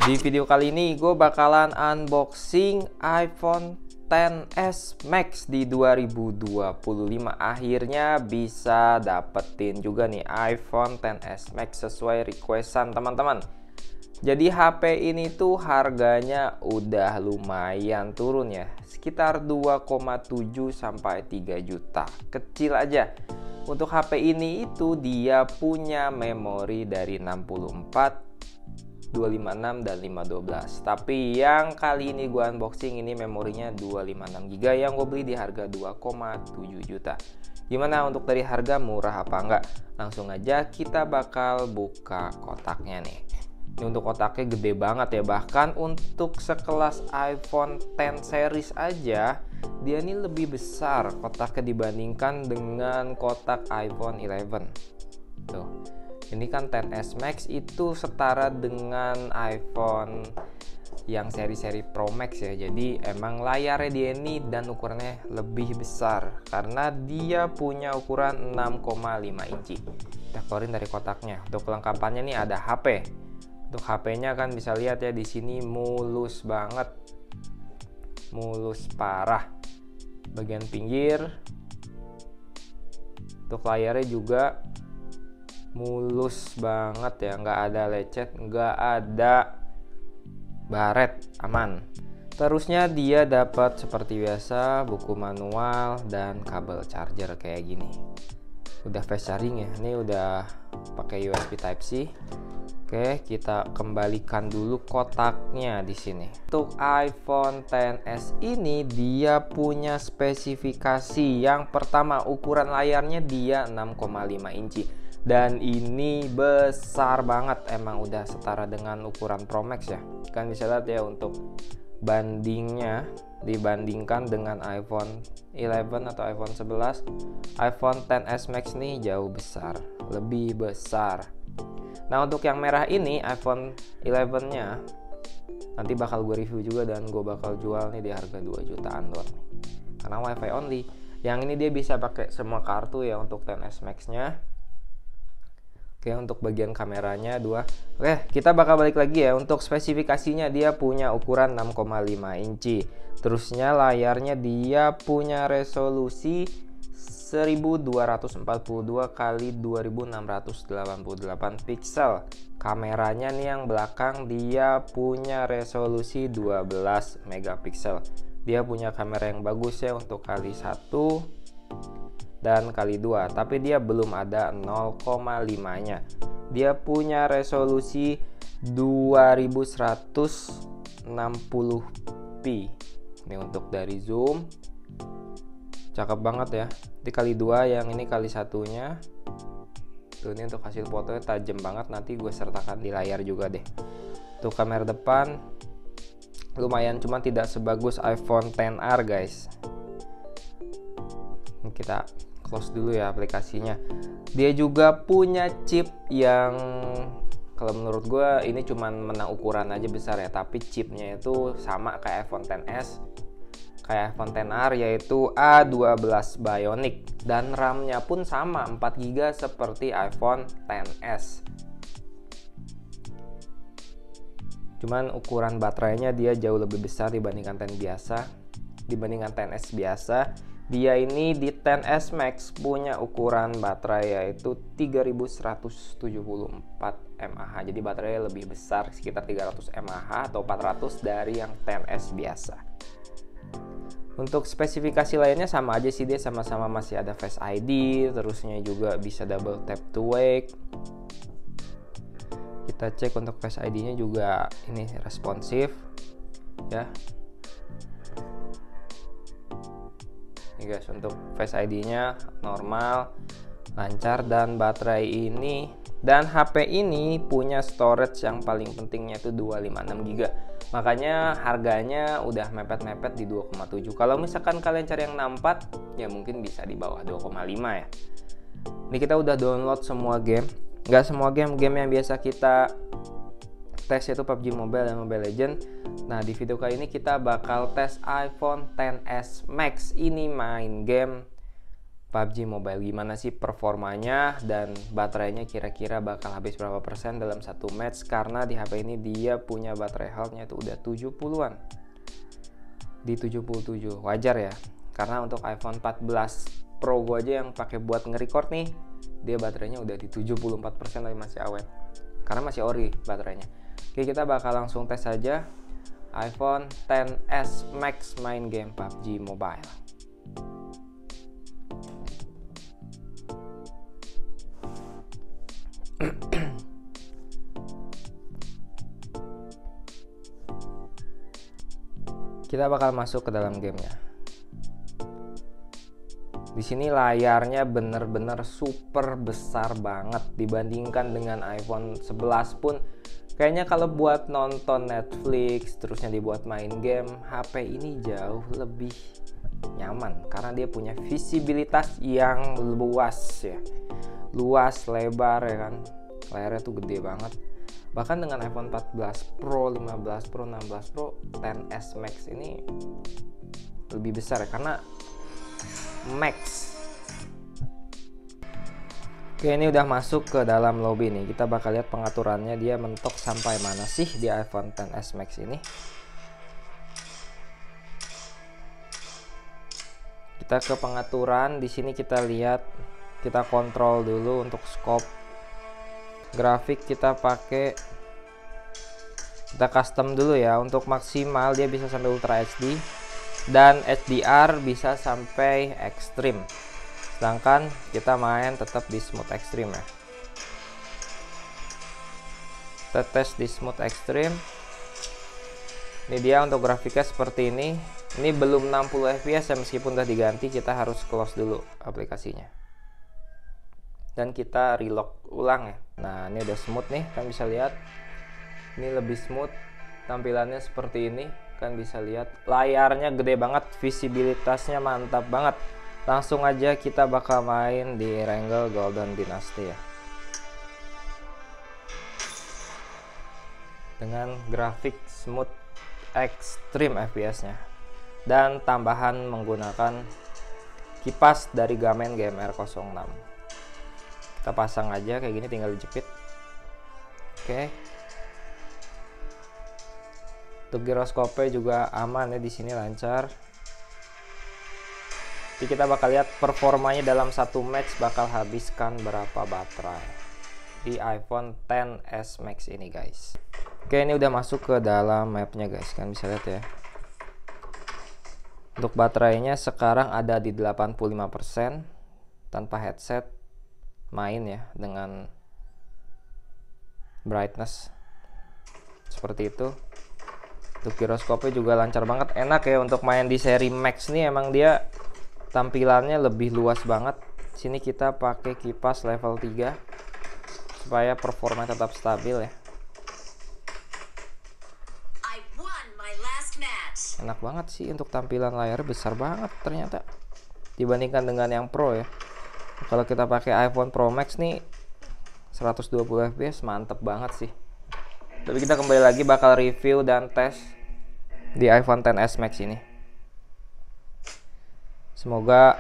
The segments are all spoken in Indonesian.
Di video kali ini gue bakalan unboxing iPhone XS Max di 2025. Akhirnya bisa dapetin juga nih iPhone XS Max sesuai requestan teman-teman. Jadi HP ini tuh harganya udah lumayan turun ya, sekitar 2,7 sampai 3 juta. Kecil aja. Untuk HP ini itu dia punya memori dari 64, 256 dan 512. Tapi yang kali ini gua unboxing ini memorinya 256 GB yang gue beli di harga 2,7 juta. Gimana untuk dari harga murah apa enggak? Langsung aja kita bakal buka kotaknya nih. Ini untuk kotaknya gede banget ya, bahkan untuk sekelas iPhone X series aja dia ini lebih besar kotaknya dibandingkan dengan kotak iPhone 11. Tuh. Ini kan XS Max itu setara dengan iPhone yang seri-seri Pro Max ya. Jadi emang layarnya dia ini dan ukurannya lebih besar karena dia punya ukuran 6,5 inci. Kita keluarin dari kotaknya. Untuk kelengkapannya nih ada HP. Untuk HP-nya kan bisa lihat ya di sini mulus banget. Mulus parah. Bagian pinggir. Untuk layarnya juga mulus banget ya, nggak ada lecet, nggak ada baret, aman. Terusnya dia dapat seperti biasa buku manual dan kabel charger kayak gini. Udah fast charging ya, ini udah pakai USB Type C. Oke, kita kembalikan dulu kotaknya di sini. Untuk iPhone XS ini dia punya spesifikasi. Yang pertama, ukuran layarnya dia 6,5 inci. Dan ini besar banget, emang udah setara dengan ukuran Pro Max ya. Kan bisa lihat ya untuk bandingnya dibandingkan dengan iPhone 11 atau iPhone 11, iPhone XS Max nih jauh besar, lebih besar. Nah untuk yang merah ini iPhone 11 nya nanti bakal gue review juga dan gue bakal jual nih di harga 2 jutaan doang nih, karena WiFi only. Yang ini dia bisa pakai semua kartu ya untuk XS Max nya. Oke, untuk bagian kameranya 2. Oke, kita bakal balik lagi ya. Untuk spesifikasinya dia punya ukuran 6,5 inci. Terusnya layarnya dia punya resolusi 1242 x 2688 pixel. Kameranya nih yang belakang dia punya resolusi 12 megapiksel. Dia punya kamera yang bagus ya untuk kali 1 dan kali 2, tapi dia belum ada 0,5 nya. Dia punya resolusi 2160p. Ini untuk dari zoom cakep banget ya. Di kali 2, yang ini kali 1-nya. Tuh, ini untuk hasil fotonya tajam banget, nanti gue sertakan di layar juga deh. Untuk kamera depan lumayan, cuma tidak sebagus iPhone XR guys. Kita close dulu ya aplikasinya. Dia juga punya chip yang kalau menurut gue ini cuman menang ukuran aja besar ya, tapi chipnya itu sama kayak iPhone XS, kayak iPhone XR, yaitu A12 Bionic, dan RAM-nya pun sama 4 GB seperti iPhone XS. Cuman ukuran baterainya dia jauh lebih besar dibandingkan XS biasa. Dia ini di XS Max punya ukuran baterai yaitu 3174 mAh. Jadi baterainya lebih besar, sekitar 300 mAh atau 400 dari yang XS biasa. Untuk spesifikasi lainnya sama aja sih, dia sama-sama masih ada Face ID, terusnya juga bisa double tap to wake. Kita cek untuk Face ID-nya juga ini responsif ya. Nih guys, untuk Face ID-nya normal, lancar, dan baterai ini dan HP ini punya storage yang paling pentingnya itu 256 GB. Makanya harganya udah mepet-mepet di 2,7. Kalau misalkan kalian cari yang 64 ya mungkin bisa di bawah 2,5 ya. Ini kita udah download semua game. Nggak semua game yang biasa kita tes itu PUBG Mobile dan Mobile Legends. Nah di video kali ini kita bakal tes iPhone XS Max. Ini main game PUBG Mobile. Gimana sih performanya dan baterainya kira-kira bakal habis berapa persen dalam satu match, karena di HP ini dia punya baterai health-nya itu udah 70-an. Di 77. Wajar ya. Karena untuk iPhone 14 Pro gue aja yang pakai buat nge-record nih, dia baterainya udah di 74% tapi masih awet. Karena masih ori baterainya. Oke, kita bakal langsung tes saja iPhone XS Max main game PUBG Mobile. Kita bakal masuk ke dalam gamenya. Di sini layarnya bener-bener super besar banget dibandingkan dengan iPhone 11 pun. Kayaknya kalau buat nonton Netflix terusnya dibuat main game, HP ini jauh lebih nyaman karena dia punya visibilitas yang luas ya. Luas, lebar ya kan. Layarnya tuh gede banget. Bahkan dengan iPhone 14 Pro, 15 Pro, 16 Pro, XS Max ini lebih besar ya, karena Max. Oke, ini udah masuk ke dalam lobby nih. Kita bakal lihat pengaturannya dia mentok sampai mana sih di iPhone XS Max ini. Kita ke pengaturan, di sini kita lihat, kita kontrol dulu untuk scope. Grafik kita pakai, kita custom dulu ya. Untuk maksimal dia bisa sampai Ultra HD dan HDR bisa sampai Extreme. Sedangkan kita main tetap di Smooth Extreme ya. Kita tes di Smooth Extreme. Ini dia untuk grafiknya seperti ini. Ini belum 60 fps ya, meskipun udah diganti. Kita harus close dulu aplikasinya dan kita reload ulang ya. Nah, ini udah smooth nih, kan bisa lihat. Ini lebih smooth, tampilannya seperti ini, kan bisa lihat. Layarnya gede banget, visibilitasnya mantap banget. Langsung aja kita bakal main di Wrangle Golden Dynasty ya. Dengan grafik smooth extreme FPS-nya. Dan tambahan menggunakan kipas dari Gamen GMR06. Kita pasang aja kayak gini, tinggal dijepit. Oke. Untuk giroskopnya juga aman ya, di sini lancar. Jadi kita bakal lihat performanya dalam satu match bakal habiskan berapa baterai di iPhone XS Max ini guys. Oke, ini udah masuk ke dalam mapnya guys, kan bisa lihat ya. Untuk baterainya sekarang ada di 85% tanpa headset. Main ya dengan brightness seperti itu. Untuk giroskopnya juga lancar banget, enak ya untuk main di seri Max nih. Emang dia tampilannya lebih luas banget. Sini kita pakai kipas level 3 supaya performa tetap stabil ya. Enak banget sih, untuk tampilan layar besar banget ternyata dibandingkan dengan yang Pro ya. Kalau kita pakai iPhone Pro Max nih 120 fps mantep banget sih. Tapi kita kembali lagi bakal review dan tes di iPhone XS Max ini. Semoga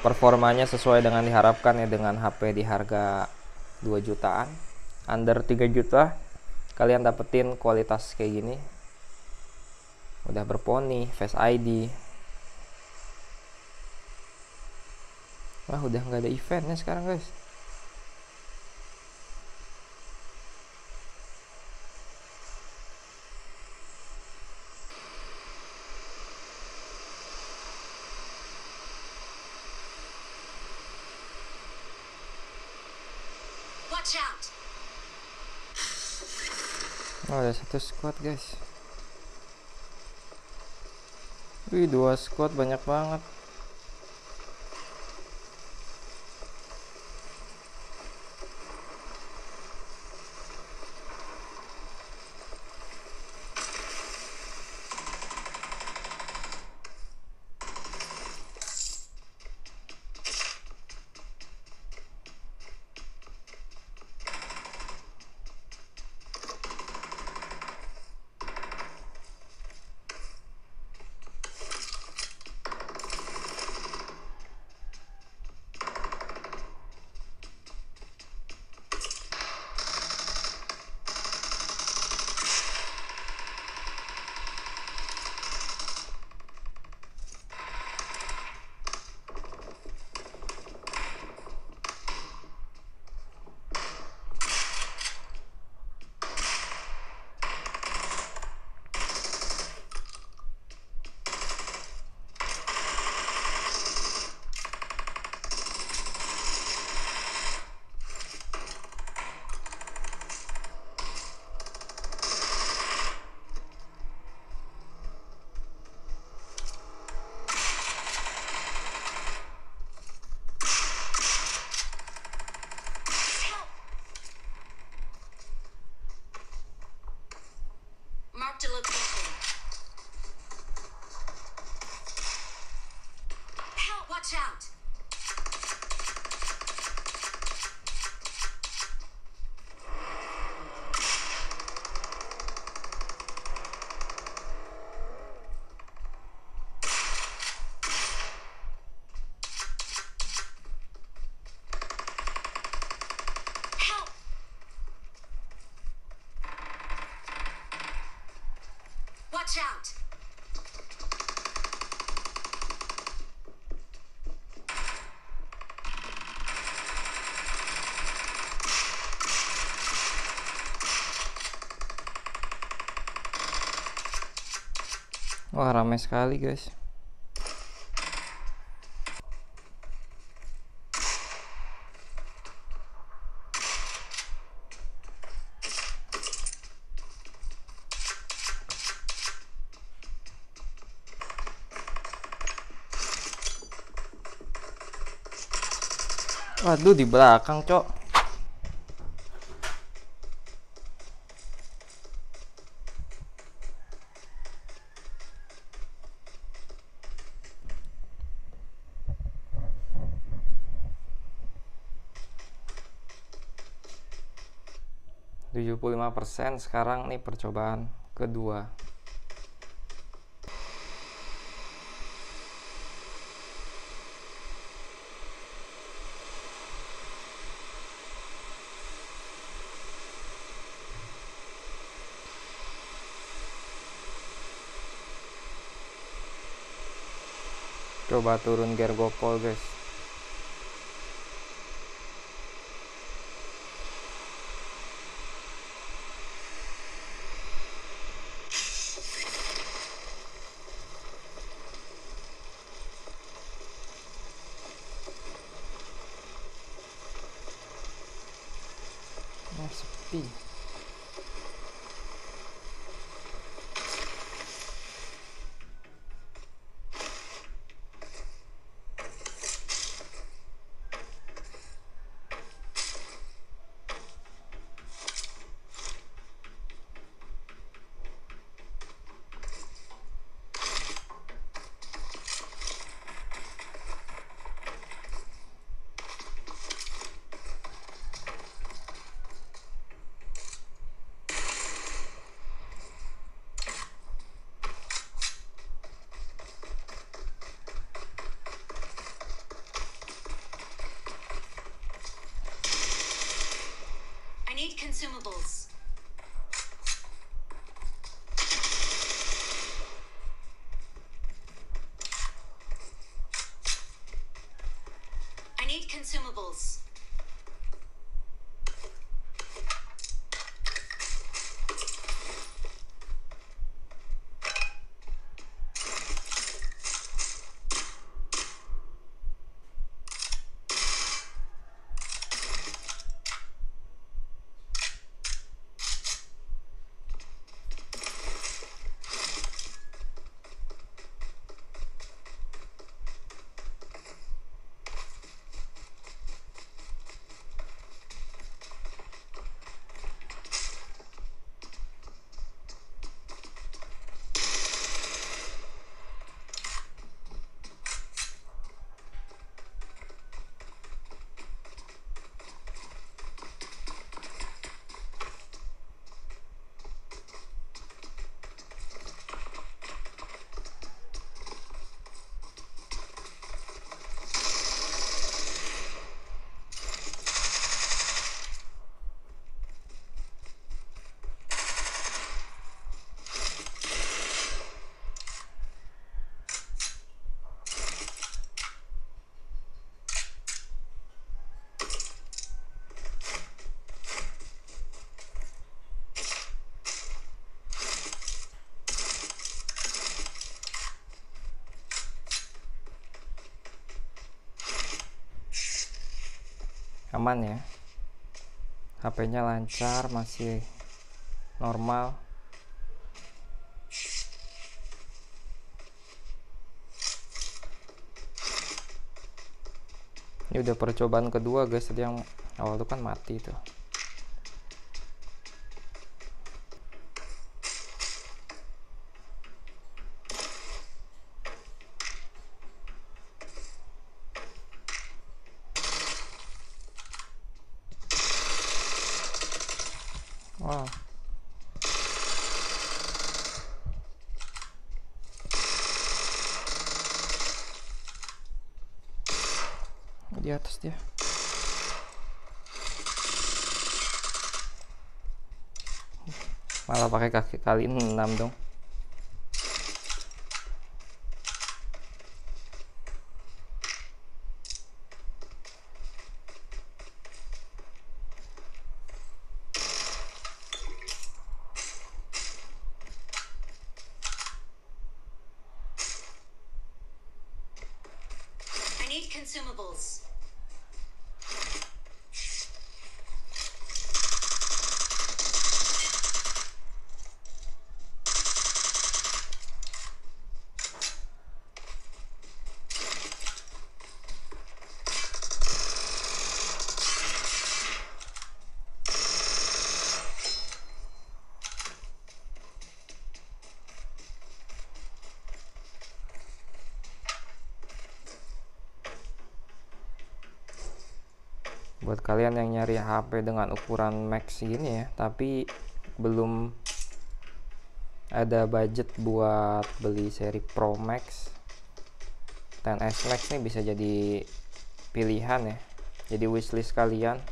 performanya sesuai dengan diharapkan ya, dengan HP di harga 2 jutaan, under 3 juta kalian dapetin kualitas kayak gini. Udah berponi, Face ID. Wah, udah nggak ada eventnya sekarang guys. Watch out. Oh, ada satu squad guys. Wih, 2 squad, banyak banget. Watch out! Wah, ramai sekali guys. Waduh, di belakang, Cok. %75% sekarang nih percobaan kedua. Coba turun gear gopol guys. Nah, sepi. I need consumables. I need consumables. Aman ya, HP-nya lancar, masih normal. Ini udah percobaan kedua guys, tadi yang awal itu kan mati tuh. Wow. Di atas dia. Malah pakai kaki kali 6 dong. consumables. Buat kalian yang nyari HP dengan ukuran max gini ya, tapi belum ada budget buat beli seri Pro Max, 10s Max nih bisa jadi pilihan ya, jadi wishlist kalian.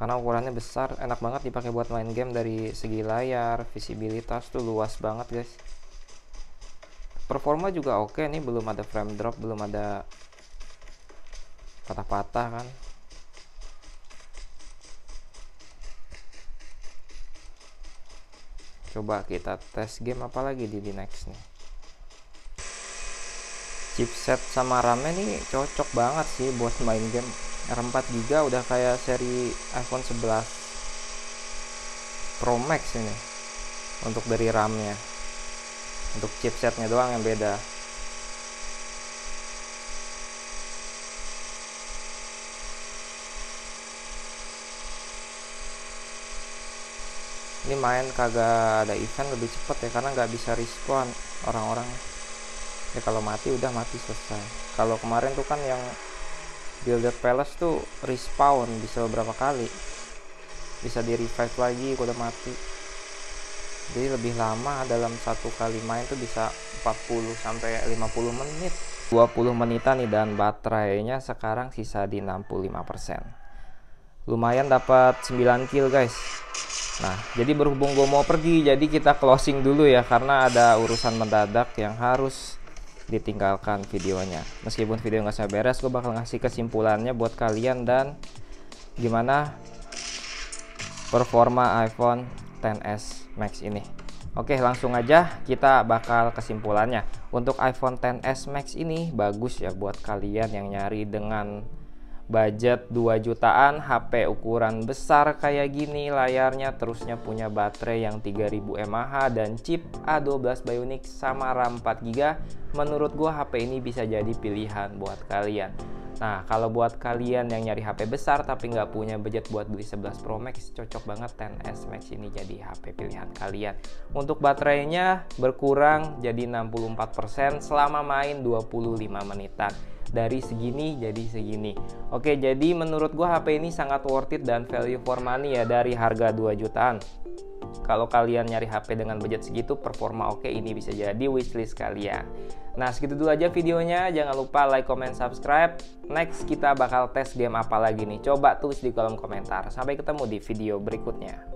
Karena ukurannya besar, enak banget dipakai buat main game. Dari segi layar, visibilitas tuh luas banget guys. Performa juga oke nih, belum ada frame drop, belum ada patah-patah kan. Coba kita tes game apa lagi di next nih. Chipset sama RAM-nya nih cocok banget sih buat main game. RAM 4GB udah kayak seri iPhone 11 Pro Max ini untuk dari RAM-nya. Untuk chipsetnya doang yang beda. Ini main kagak ada event lebih cepet ya, karena nggak bisa respawn orang-orang ya. Kalau mati udah mati, selesai. Kalau kemarin tuh kan yang Gilded Palace tuh respawn bisa beberapa kali, bisa di revive lagi udah mati. Jadi lebih lama, dalam satu kali main tuh bisa 40 sampai 50 menit, 20 menitan nih. Dan baterainya sekarang sisa di 65%. Lumayan dapat 9 kill guys. Nah, jadi berhubung gue mau pergi, jadi kita closing dulu ya, karena ada urusan mendadak yang harus ditinggalkan videonya. Meskipun video nggak saya beres, gue bakal ngasih kesimpulannya buat kalian dan gimana performa iPhone XS Max ini. Oke, langsung aja kita bakal kesimpulannya. Untuk iPhone XS Max ini bagus ya buat kalian yang nyari dengan budget 2 jutaan, HP ukuran besar kayak gini layarnya, terusnya punya baterai yang 3000 mAh dan chip A12 Bionic sama RAM 4GB. Menurut gua HP ini bisa jadi pilihan buat kalian. Nah, kalau buat kalian yang nyari HP besar tapi nggak punya budget buat beli 11 Pro Max, cocok banget XS Max ini jadi HP pilihan kalian. Untuk baterainya berkurang jadi 64% selama main 25 menitan. Dari segini jadi segini. Oke, jadi menurut gua HP ini sangat worth it dan value for money ya, dari harga 2 jutaan. Kalau kalian nyari HP dengan budget segitu, performa oke, ini bisa jadi wishlist kalian. Nah, segitu dulu aja videonya. Jangan lupa like, comment, subscribe. Next kita bakal tes game apa lagi nih? Coba tulis di kolom komentar. Sampai ketemu di video berikutnya.